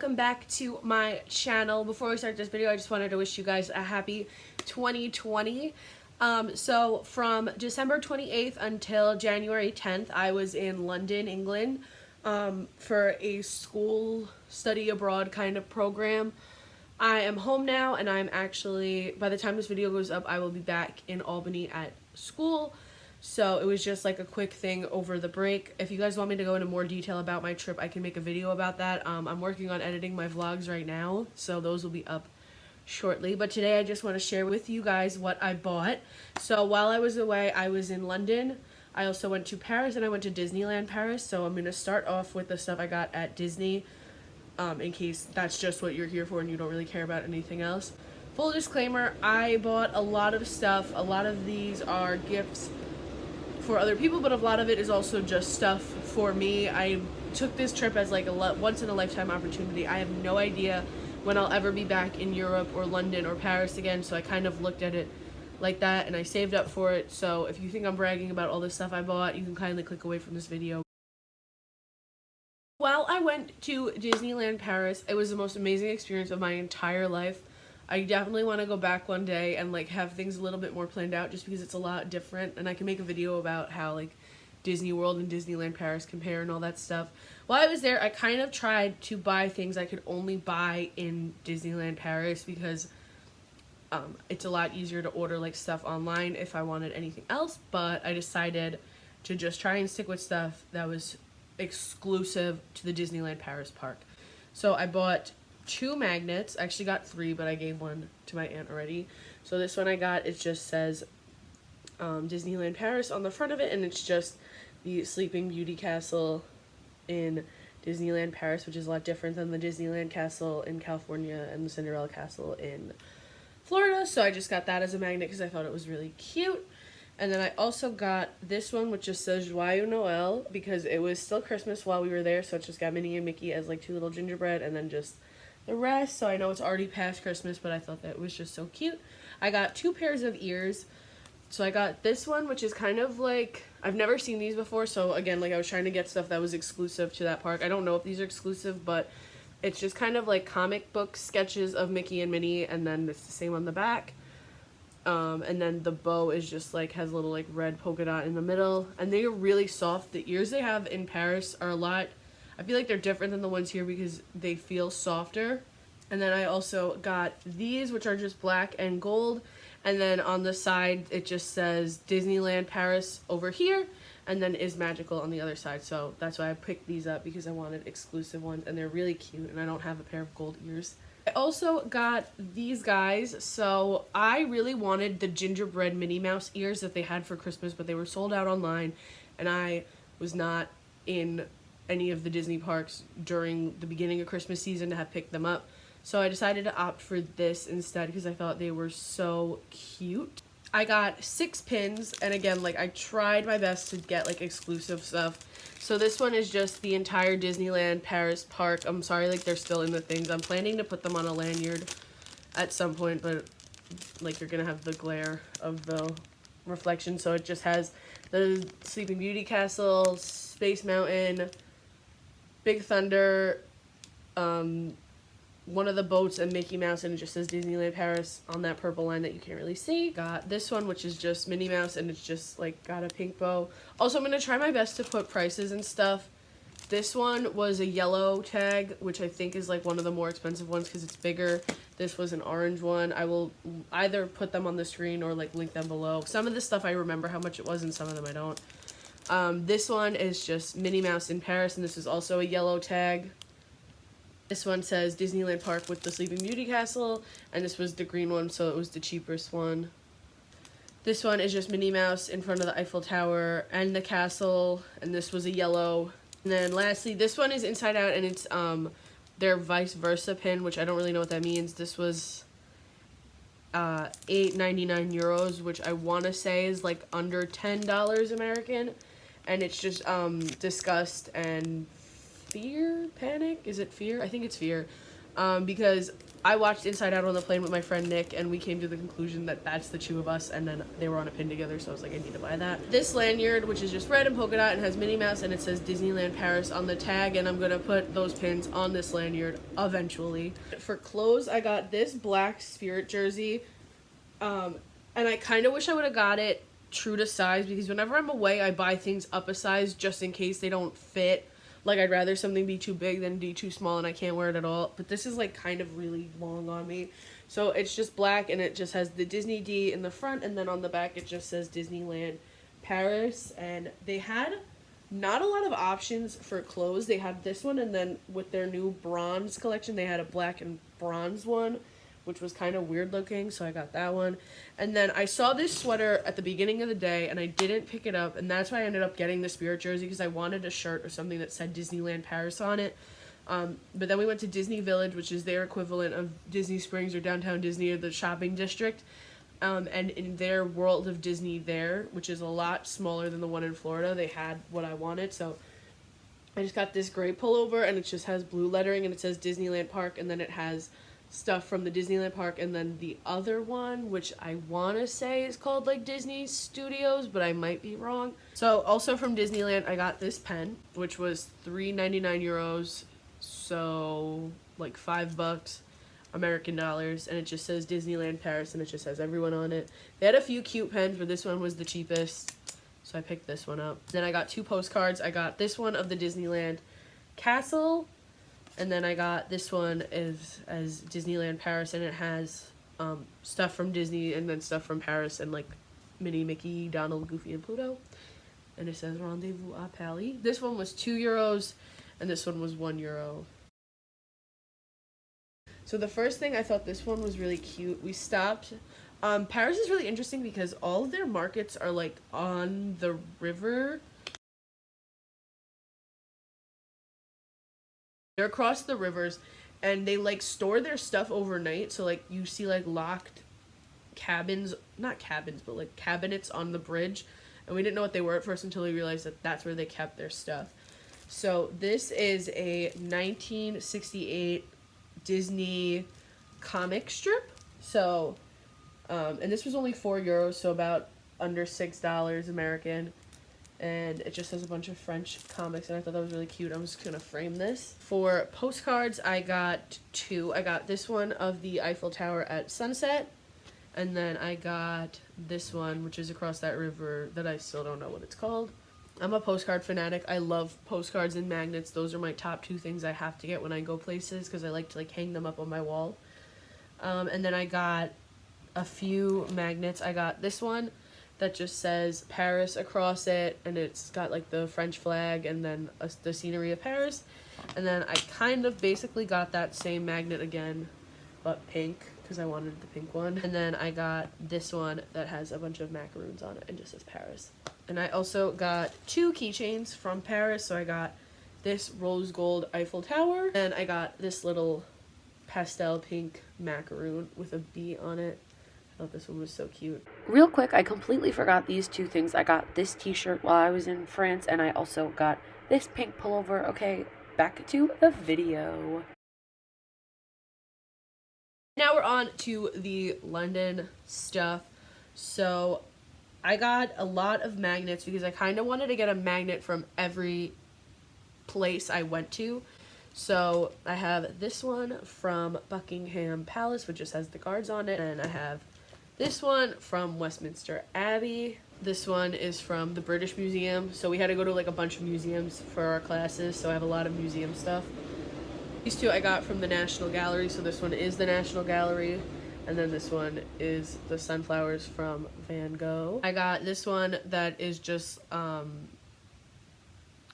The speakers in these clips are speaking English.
welcome back to my channel. Before we start this video, I just wanted to wish you guys a happy 2020. So from December 28th until January 10th, I was in London, England, for a school study abroad kind of program. I am home now, and I'm actually, by the time this video goes up, I will be back in Albany at school. So it was just like a quick thing over the break. If you guys want me to go into more detail about my trip, I can make a video about that. I'm working on editing my vlogs right now, so those will be up shortly. But today I just want to share with you guys what I bought. So while I was away, I was in London. I also went to Paris, and I went to Disneyland Paris. So I'm going to start off with the stuff I got at Disney, in case that's just what you're here for and you don't really care about anything else. Full disclaimer, I bought a lot of stuff. A lot of these are gifts for other people, but a lot of it is also just stuff for me. I took this trip as like a once in a lifetime opportunity. I have no idea when I'll ever be back in Europe or London or Paris again, so I kind of looked at it like that, and I saved up for it. So if you think I'm bragging about all this stuff I bought, you can kindly click away from this video. While I went to Disneyland Paris, it was the most amazing experience of my entire life. I definitely want to go back one day and like have things a little bit more planned out, just because it's a lot different, and I can make a video about how like Disney World and Disneyland Paris compare and all that stuff. While I was there, I kind of tried to buy things I could only buy in Disneyland Paris, because it's a lot easier to order like stuff online if I wanted anything else, but I decided to just try and stick with stuff that was exclusive to the Disneyland Paris park. So I bought 2 magnets. I actually got 3, but I gave one to my aunt already. So this one I got, it just says Disneyland Paris on the front of it, and it's just the Sleeping Beauty Castle in Disneyland Paris, which is a lot different than the Disneyland Castle in California and the Cinderella Castle in Florida. So I just got that as a magnet because I thought it was really cute. And then I also got this one, which just says Joyeux Noël, because it was still Christmas while we were there, so it just got Minnie and Mickey as like 2 little gingerbread, and then just the rest. So I know it's already past Christmas, but I thought that was just so cute. I got 2 pairs of ears. So I got this one, which is kind of like, I've never seen these before, so again, like I was trying to get stuff that was exclusive to that park. I don't know if these are exclusive, but it's just kind of like comic book sketches of Mickey and Minnie, and then it's the same on the back. And then the bow is just like, has a little like red polka dot in the middle, and they are really soft. The ears they have in Paris are a lot, I feel like they're different than the ones here because they feel softer. And then I also got these, which are just black and gold, and then on the side it just says Disneyland Paris over here, and then Is Magical on the other side. So that's why I picked these up, because I wanted exclusive ones, and they're really cute, and I don't have a pair of gold ears. I also got these guys. So I really wanted the gingerbread Minnie Mouse ears that they had for Christmas, but they were sold out online, and I was not in any of the Disney parks during the beginning of Christmas season to have picked them up. So I decided to opt for this instead because I thought they were so cute. I got 6 pins, and again, like I tried my best to get like exclusive stuff. So this one is just the entire Disneyland Paris park. I'm sorry, like they're still in the things. I'm planning to put them on a lanyard at some point, but like you're gonna have the glare of the reflection. So it just has the Sleeping Beauty Castle, Space Mountain, Big Thunder, one of the boats, and Mickey Mouse, and it just says Disneyland Paris on that purple line that you can't really see. Got this one, which is just Minnie Mouse, and it's just like got a pink bow. Also, I'm gonna try my best to put prices and stuff. This one was a yellow tag, which I think is like one of the more expensive ones because it's bigger. This was an orange one. I will either put them on the screen or like link them below. Some of this stuff I remember how much it was, and some of them I don't. This one is just Minnie Mouse in Paris, and this is also a yellow tag. This one says Disneyland Park with the Sleeping Beauty Castle, and this was the green one, so it was the cheapest one. This one is just Minnie Mouse in front of the Eiffel Tower and the castle, and this was a yellow. And then lastly, this one is inside out, and it's their vice versa pin, which I don't really know what that means. This was 8.99 euros, which I want to say is like under $10 American, and it's just disgust and fear, panic, is it fear? I think it's fear. because I watched Inside Out on the plane with my friend Nick, and we came to the conclusion that that's the two of us, and then they were on a pin together, so I was like, I need to buy that. This lanyard, which is just red and polka dot and has Minnie Mouse, and it says Disneyland Paris on the tag, and I'm going to put those pins on this lanyard eventually. For clothes, I got this black Spirit jersey, and I kind of wish I would have got it true to size, because whenever I'm away, I buy things up a size just in case they don't fit. Like, I'd rather something be too big than be too small and I can't wear it at all. But this is, like, kind of really long on me. So it's just black, and it just has the Disney D in the front, and then on the back it just says Disneyland Paris. And they had not a lot of options for clothes. They had this one, and then with their new bronze collection, they had a black and bronze one, which was kind of weird looking, so I got that one. And then I saw this sweater at the beginning of the day, and I didn't pick it up, and that's why I ended up getting the Spirit jersey, because I wanted a shirt or something that said Disneyland Paris on it. But then we went to Disney Village, which is their equivalent of Disney Springs or Downtown Disney or the shopping district. And in their World of Disney there, which is a lot smaller than the one in Florida, they had what I wanted, so I just got this gray pullover, and it just has blue lettering, and it says Disneyland Park, and then it has stuff from the Disneyland Park, and then the other one, which I want to say is called like Disney Studios, but I might be wrong. So also from Disneyland, I got this pen, which was €3.99, so like $5 American dollars, and it just says Disneyland Paris, and it just has everyone on it. They had a few cute pens, but this one was the cheapest, so I picked this one up. Then I got 2 postcards. I got this one of the Disneyland Castle, and then I got this one as Disneyland Paris, and it has stuff from Disney and then stuff from Paris and like Minnie, Mickey, Donald, Goofy, and Pluto. And it says Rendezvous à Paris. This one was €2, and this one was €1. So the first thing, I thought this one was really cute. We stopped. Paris is really interesting because all of their markets are like on the river. They're across the rivers, and they like store their stuff overnight, so like you see like locked cabins, not cabins, but like cabinets on the bridge, and we didn't know what they were at first until we realized that that's where they kept their stuff. So this is a 1968 Disney comic strip, so and this was only €4, so about under $6 American. And it just has a bunch of French comics, and I thought that was really cute. I'm just going to frame this. For postcards, I got 2. I got this one of the Eiffel Tower at sunset, and then I got this one, which is across that river that I still don't know what it's called. I'm a postcard fanatic. I love postcards and magnets. Those are my top 2 things I have to get when I go places, because I like to like hang them up on my wall. And then I got a few magnets. I got this one that just says Paris across it, and it's got like the French flag and then the scenery of Paris. And then I kind of basically got that same magnet again, but pink, because I wanted the pink one. And then I got this one that has a bunch of macaroons on it and just says Paris. And I also got 2 keychains from Paris. So I got this rose gold Eiffel Tower, and I got this little pastel pink macaroon with a bee on it. I thought this one was so cute. Real quick, I completely forgot these 2 things. I got this t-shirt while I was in France, and I also got this pink pullover. Okay, back to the video. Now we're on to the London stuff. So I got a lot of magnets because I kind of wanted to get a magnet from every place I went to. So I have this one from Buckingham Palace, which just has the guards on it, and I have this one from Westminster Abbey. This one is from the British Museum. So we had to go to like a bunch of museums for our classes, so I have a lot of museum stuff. These 2 I got from the National Gallery, so this one is the National Gallery, and then this one is the sunflowers from Van Gogh. I got this one that is just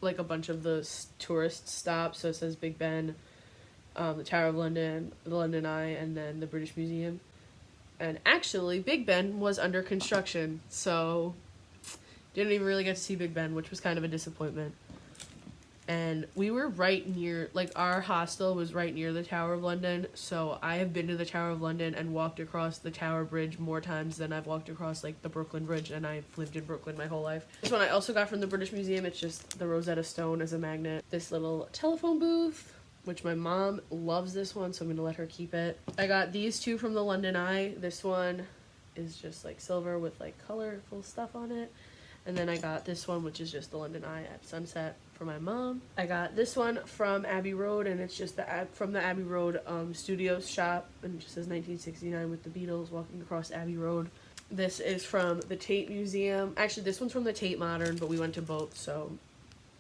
like a bunch of the tourist stops, so it says Big Ben, the Tower of London, the London Eye, and then the British Museum. And actually, Big Ben was under construction, so didn't even really get to see Big Ben, which was kind of a disappointment. And we were right near, like, our hostel was right near the Tower of London, so I have been to the Tower of London and walked across the Tower Bridge more times than I've walked across, like, the Brooklyn Bridge, and I've lived in Brooklyn my whole life. This one I also got from the British Museum. It's just the Rosetta Stone as a magnet. This little telephone booth. which my mom loves this one, so I'm gonna let her keep it. I got these two from the London Eye. This one is just like silver with like colorful stuff on it. And then I got this one, which is just the London Eye at sunset for my mom. I got this one from Abbey Road, and it's just from the Abbey Road Studios shop, and it just says 1969 with the Beatles walking across Abbey Road. This is from the Tate Museum. Actually, this one's from the Tate Modern, but we went to both, so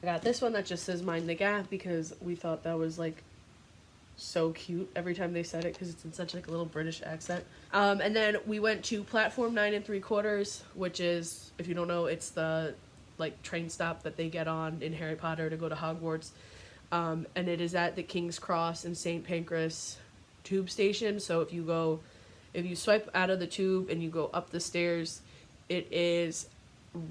I got this one that just says Mind the Gap because we thought that was like so cute every time they said it because it's in such like a little British accent. And then we went to platform 9 3/4, which is, if you don't know, it's the like train stop that they get on in Harry Potter to go to Hogwarts. And it is at the King's Cross and St. Pancras tube station. So if you swipe out of the tube and you go up the stairs, it is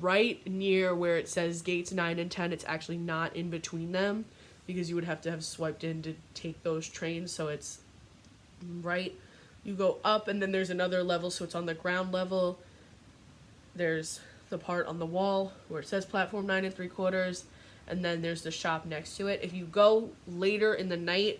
right near where it says gates 9 and 10. It's actually not in between them because you would have to have swiped in to take those trains. So it's right, you go up and then there's another level, so it's on the ground level. There's the part on the wall where it says platform 9 3/4, and then there's the shop next to it. If you go later in the night,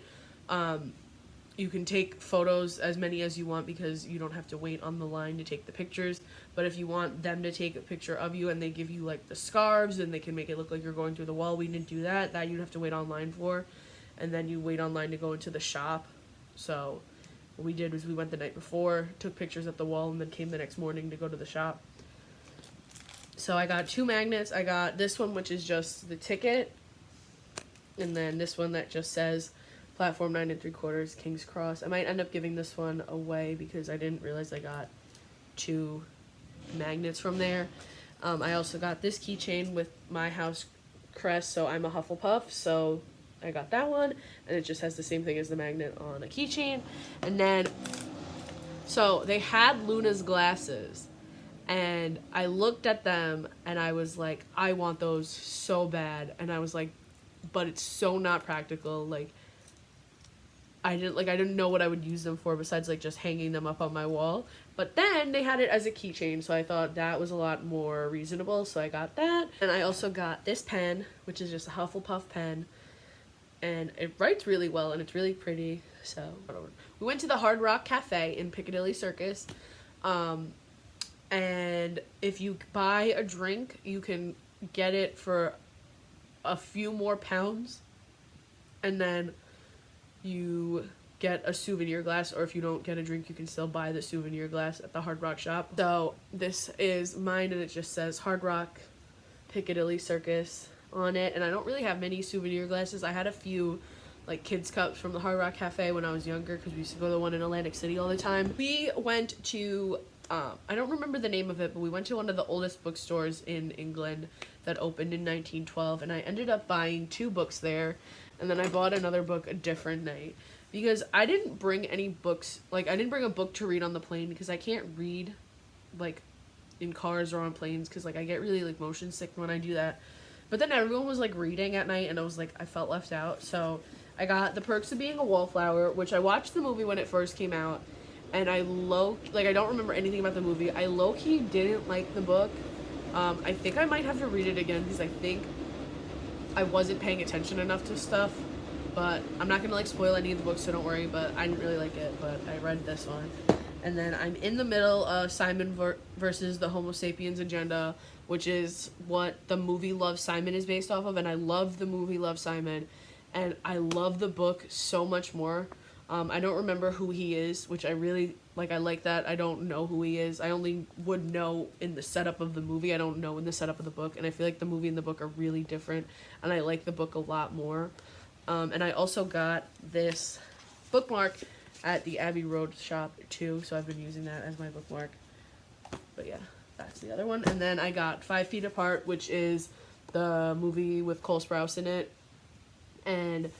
you can take photos, as many as you want, because you don't have to wait on the line to take the pictures. But if you want them to take a picture of you and they give you like the scarves and they can make it look like you're going through the wall, we didn't do that. That you'd have to wait online for, and then you wait online to go into the shop. So what we did was we went the night before, took pictures at the wall, and then came the next morning to go to the shop. So I got 2 magnets. I got this one, which is just the ticket, and then this one that just says platform 9 3/4 King's Cross. I might end up giving this one away because I didn't realize I got 2 magnets from there. I also got this keychain with my house crest, so I'm a Hufflepuff, so I got that one, and it just has the same thing as the magnet on a keychain. And then, so they had Luna's glasses, and I looked at them and I was like, I want those so bad. And I was like, but it's so not practical. Like, I didn't know what I would use them for besides like just hanging them up on my wall. But then they had it as a keychain, so I thought that was a lot more reasonable, so I got that. And I also got this pen, which is just a Hufflepuff pen, and it writes really well and it's really pretty. So we went to the Hard Rock Cafe in Piccadilly Circus, and if you buy a drink, you can get it for a few more pounds, and then you get a souvenir glass, or if you don't get a drink, you can still buy the souvenir glass at the Hard Rock shop. So this is mine, and it just says Hard Rock Piccadilly Circus on it, and I don't really have many souvenir glasses. I had a few like kids cups from the Hard Rock Cafe when I was younger because we used to go to the one in Atlantic City all the time. We went to I don't remember the name of it, but we went to one of the oldest bookstores in England that opened in 1912, and I ended up buying 2 books there, and then I bought another book a different night because I didn't bring any books. Like, I didn't bring a book to read on the plane because I can't read like in cars or on planes because like I get really like motion sick when I do that. But then everyone was like reading at night, and I was like, I felt left out. So I got The Perks of Being a Wallflower, which I watched the movie when it first came out, and I don't remember anything about the movie. I low-key didn't like the book. I think I might have to read it again because I think I wasn't paying attention enough to stuff. But I'm not gonna like spoil any of the books, so don't worry. But I didn't really like it, but I read this one. And then I'm in the middle of Simon versus the Homo sapiens agenda, which is what the movie Love, Simon is based off of. And I love the movie Love, Simon, and I love the book so much more. I don't remember who he is, which I really like. I like that. I don't know who he is. I only would know in the setup of the movie. I don't know in the setup of the book. And I feel like the movie and the book are really different, and I like the book a lot more. And I also got this bookmark at the Abbey Road shop too, so I've been using that as my bookmark. But yeah, that's the other one. And then I got 5 Feet Apart, which is the movie with Cole Sprouse in it. And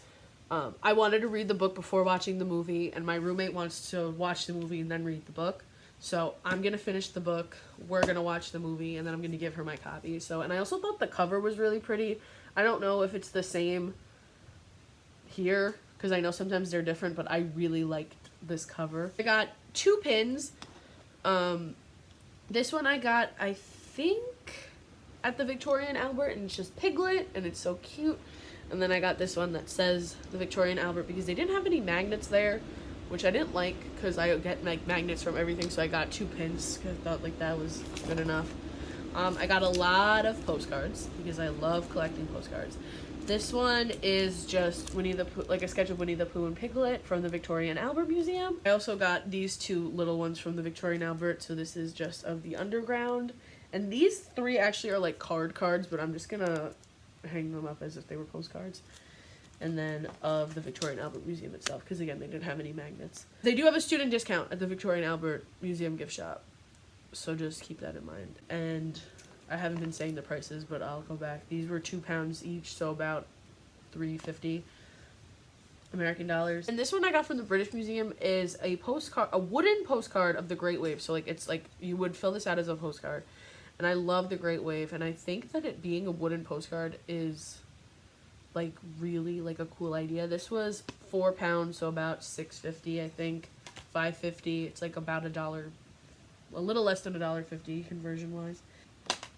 I wanted to read the book before watching the movie, and my roommate wants to watch the movie and then read the book. So I'm going to finish the book, we're going to watch the movie, and then I'm going to give her my copy. So, and I also thought the cover was really pretty. I don't know if it's the same here, because I know sometimes they're different, but I really liked this cover. I got 2 pins. This one I got, I think, at the Victoria and Albert, and it's just Piglet, and it's so cute. And then I got this one that says the Victoria and Albert because they didn't have any magnets there, which I didn't like because I get like magnets from everything. So I got 2 pins because I thought like that was good enough. I got a lot of postcards because I love collecting postcards. This one is just Winnie the Pooh, like a sketch of Winnie the Pooh and Piglet from the Victoria and Albert Museum. I also got these 2 little ones from the Victoria and Albert. So this is just of the underground. And these 3 actually are like cards, but I'm just gonna hang them up as if they were postcards. And then of the Victoria and Albert Museum itself, because again, they didn't have any magnets. They do have a student discount at the Victoria and Albert Museum gift shop, so just keep that in mind. And I haven't been saying the prices, but I'll go back. These were £2 each, so about $3.50 American dollars. And this one I got from the British Museum is a postcard, a wooden postcard of the Great Wave. So like it's like you would fill this out as a postcard. And I love the Great Wave, and I think that it being a wooden postcard is like really like a cool idea. This was £4, so about $6.50, I think. $5.50. It's like about $1, a little less than $1.50 conversion wise.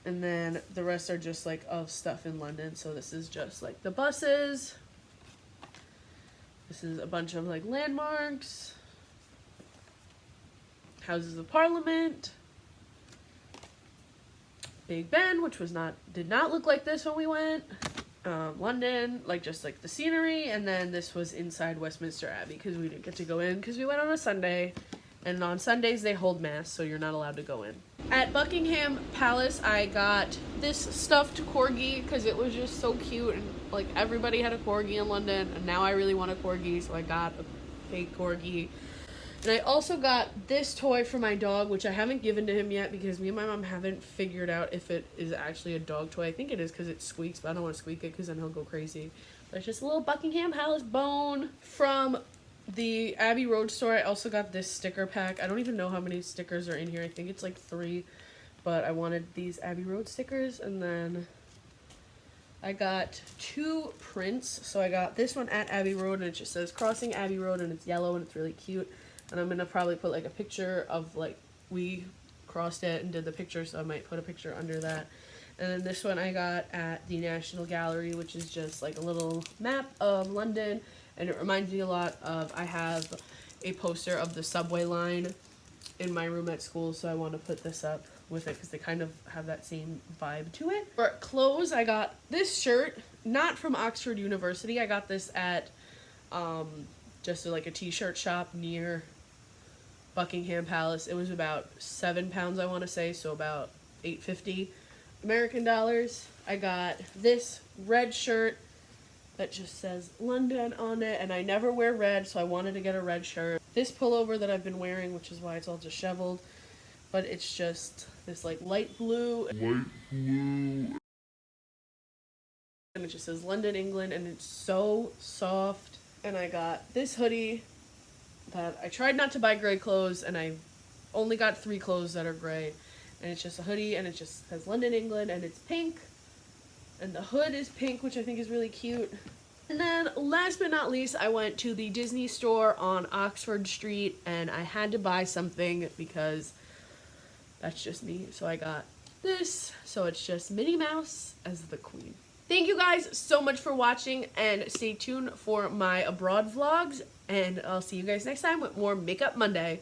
And then the rest are just like of stuff in London. So this is just like the buses. This is a bunch of like landmarks, Houses of Parliament, Big Ben, which did not look like this when we went. London, like just like the scenery, and then this was inside Westminster Abbey because we didn't get to go in because we went on a Sunday, and on Sundays they hold mass, so you're not allowed to go in. At Buckingham Palace, I got this stuffed corgi because it was just so cute, and like everybody had a corgi in London, and now I really want a corgi, so I got a fake corgi. And I also got this toy for my dog, which I haven't given to him yet because me and my mom haven't figured out if it is actually a dog toy. I think it is because it squeaks, but I don't want to squeak it because then he'll go crazy. But it's just a little Buckingham Palace bone. From the Abbey Road store, I also got this sticker pack. I don't even know how many stickers are in here. I think it's like 3, but I wanted these Abbey Road stickers. And then I got 2 prints. So I got this one at Abbey Road, and it just says Crossing Abbey Road, and it's yellow, and it's really cute. And I'm going to probably put like a picture of like we crossed it and did the picture, so I might put a picture under that. And then this one I got at the National Gallery, which is just like a little map of London. And it reminds me a lot of, I have a poster of the subway line in my room at school, so I want to put this up with it because they kind of have that same vibe to it. For clothes, I got this shirt, not from Oxford University. I got this at just like a t-shirt shop near Buckingham Palace. It was about £7, I want to say, so about $8.50 American dollars. I got this red shirt that just says London on it, and I never wear red, so I wanted to get a red shirt. This pullover that I've been wearing, which is why it's all disheveled, but it's just this like light blue, and it just says London, England, and it's so soft. And I got this hoodie that I tried not to buy gray clothes, and I only got 3 clothes that are gray. And it's just a hoodie, and it just says London, England, and it's pink. And the hood is pink, which I think is really cute. And then last but not least, I went to the Disney store on Oxford Street, and I had to buy something because that's just me. So I got this. So it's just Minnie Mouse as the queen. Thank you guys so much for watching, and stay tuned for my abroad vlogs, and I'll see you guys next time with more Makeup Monday.